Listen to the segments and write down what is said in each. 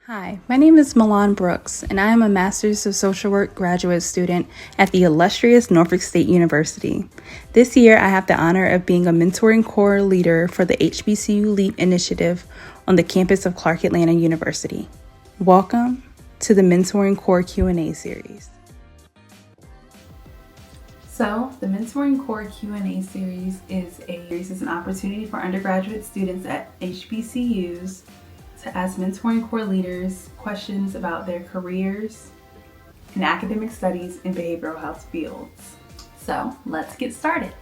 Hi, my name is Milan Brooks, and I am a Master's of Social Work graduate student at the illustrious Norfolk State University. This year, I have the honor of being a mentoring core leader for the HBCU L.E.A.P initiative on the campus of Clark Atlanta University. Welcome to the Mentoring Core Q&A series. So, the Mentoring Core Q&A series is an opportunity for undergraduate students at HBCUs to ask mentoring core leaders questions about their careers in academic studies and behavioral health fields. So, let's get started.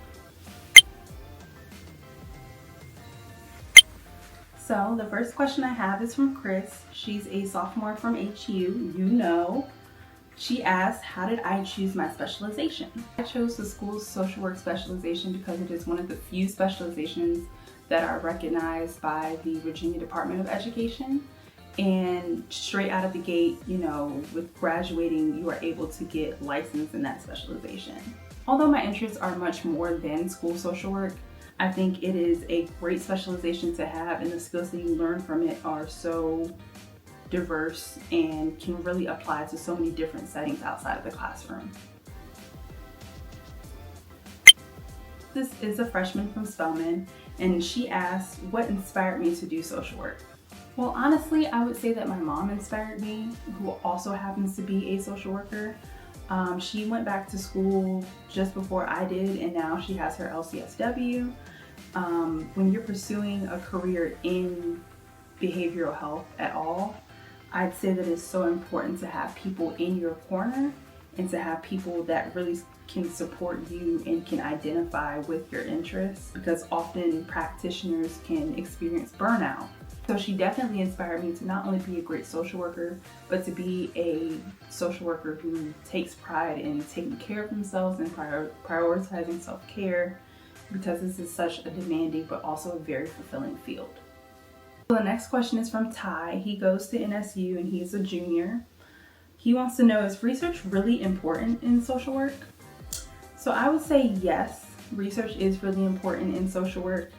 So, the first question I have is from Chris. She's a sophomore from HU. She asked, how did I choose my specialization? I chose the school's social work specialization because it is one of the few specializations that are recognized by the Virginia Department of Education. And straight out of the gate, with graduating, you are able to get licensed in that specialization. Although my interests are much more than school social work, I think it is a great specialization to have, and the skills that you learn from it are so diverse and can really apply to so many different settings outside of the classroom. This is a freshman from Spelman, and she asked, what inspired me to do social work? Well, honestly, I would say that my mom inspired me, who also happens to be a social worker. She went back to school just before I did, and now she has her LCSW. When you're pursuing a career in behavioral health at all, I'd say that it's so important to have people in your corner and to have people that really can support you and can identify with your interests, because often practitioners can experience burnout. So she definitely inspired me to not only be a great social worker, but to be a social worker who takes pride in taking care of themselves and prioritizing self-care, because this is such a demanding but also a very fulfilling field. So the next question is from Ty. He goes to NSU and he's a junior. He wants to know, is research really important in social work? So I would say yes, research is really important in social work.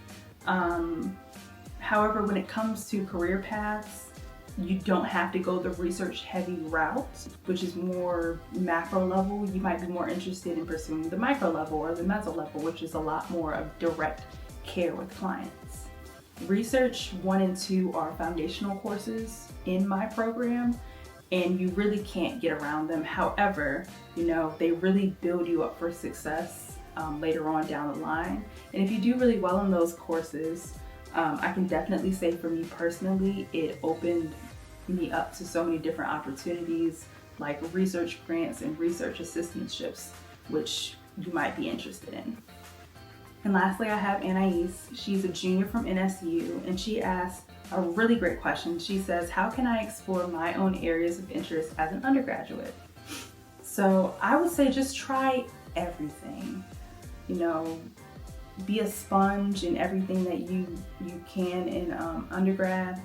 However, when it comes to career paths, you don't have to go the research heavy route, which is more macro level. You might be more interested in pursuing the micro level or the meso level, which is a lot more of direct care with clients. Research 1 and 2 are foundational courses in my program, and you really can't get around them. However, they really build you up for success later on down the line. And if you do really well in those courses, I can definitely say for me personally, it opened me up to so many different opportunities like research grants and research assistantships, which you might be interested in. And lastly, I have Anais. She's a junior from NSU, and she asked a really great question. She says, how can I explore my own areas of interest as an undergraduate? So I would say just try everything. Be a sponge in everything that you can in undergrad.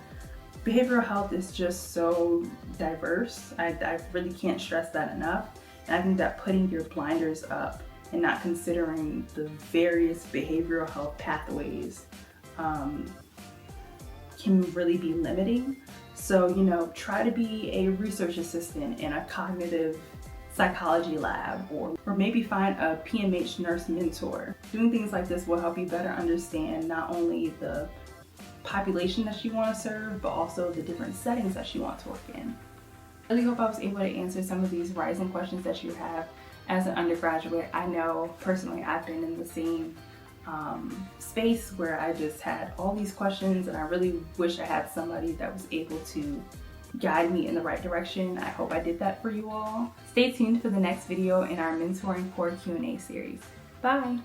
Behavioral health is just so diverse. I really can't stress that enough. And I think that putting your blinders up and not considering the various behavioral health pathways can really be limiting. So, try to be a research assistant in a cognitive psychology lab, or maybe find a PMH nurse mentor. Doing things like this will help you better understand not only the population that you want to serve, but also the different settings that you want to work in. I really hope I was able to answer some of these rising questions that you have as an undergraduate. I know personally I've been in the same space where I just had all these questions, and I really wish I had somebody that was able to guide me in the right direction. I hope I did that for you all. Stay tuned for the next video in our Mentoring Core Q&A series. Bye!